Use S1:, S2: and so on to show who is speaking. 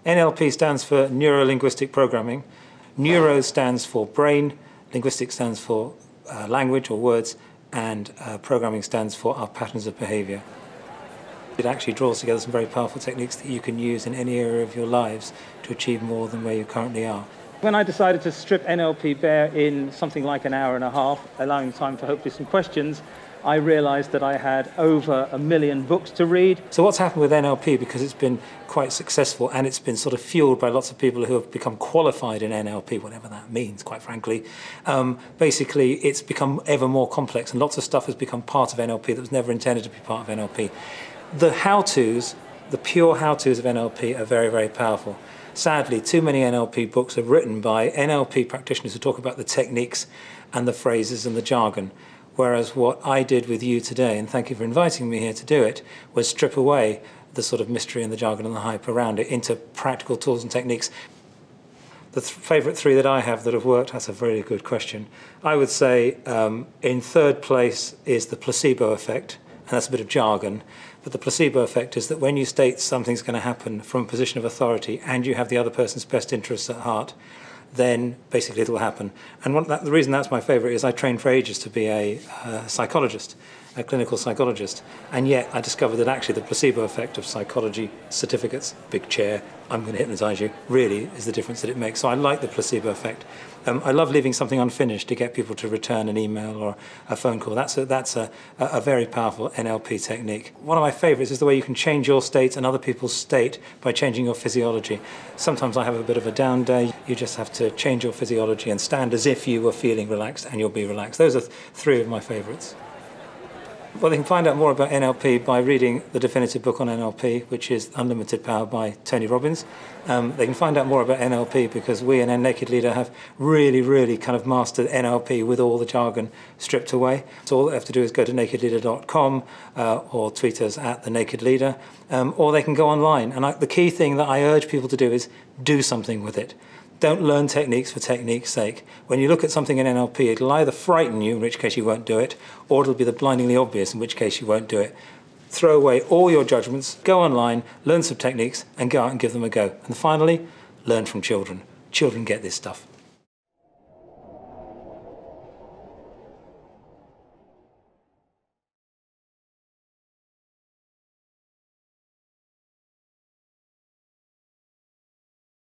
S1: NLP stands for Neuro-Linguistic Programming. Neuro stands for brain, linguistic stands for language or words, and programming stands for our patterns of behaviour. It actually draws together some very powerful techniques that you can use in any area of your lives to achieve more than where you currently are. When I decided to strip NLP bare in something like an hour and a half, allowing time for hopefully some questions, I realised that I had over 1 million books to read. So what's happened with NLP, because it's been quite successful and it's been sort of fueled by lots of people who have become qualified in NLP, whatever that means, quite frankly, basically it's become ever more complex and lots of stuff has become part of NLP that was never intended to be part of NLP. The how-tos, the pure how-tos of NLP are very, very powerful. Sadly, too many NLP books are written by NLP practitioners who talk about the techniques and the phrases and the jargon. Whereas what I did with you today, and thank you for inviting me here to do it, was strip away the sort of mystery and the jargon and the hype around it into practical tools and techniques. The favourite three that I have that have worked, that's a very good question. I would say in third place is the placebo effect, and that's a bit of jargon. But the placebo effect is that when you state something's going to happen from a position of authority and you have the other person's best interests at heart, then basically it will happen. And the reason that's my favourite is I trained for ages to be a psychologist, a clinical psychologist, and yet I discovered that actually the placebo effect of psychology certificates, big chair, I'm going to hypnotise you, really is the difference that it makes. So I like the placebo effect. I love leaving something unfinished to get people to return an email or a phone call. That's a very powerful NLP technique. One of my favourites is the way you can change your state and other people's state by changing your physiology. Sometimes I have a bit of a down day. You just have to change your physiology and stand as if you were feeling relaxed, and you'll be relaxed. Those are three of my favourites. Well, they can find out more about NLP by reading the definitive book on NLP, which is Unlimited Power by Tony Robbins. They can find out more about NLP because we in Naked Leader have really kind of mastered NLP with all the jargon stripped away. So all they have to do is go to nakedleader.com or tweet us at @thenakedleader, or they can go online. And the key thing that I urge people to do is do something with it. Don't learn techniques for technique's sake. When you look at something in NLP, it'll either frighten you, in which case you won't do it, or it'll be the blindingly obvious, in which case you won't do it. Throw away all your judgments, go online, learn some techniques, and go out and give them a go. And finally, learn from children. Children get this stuff.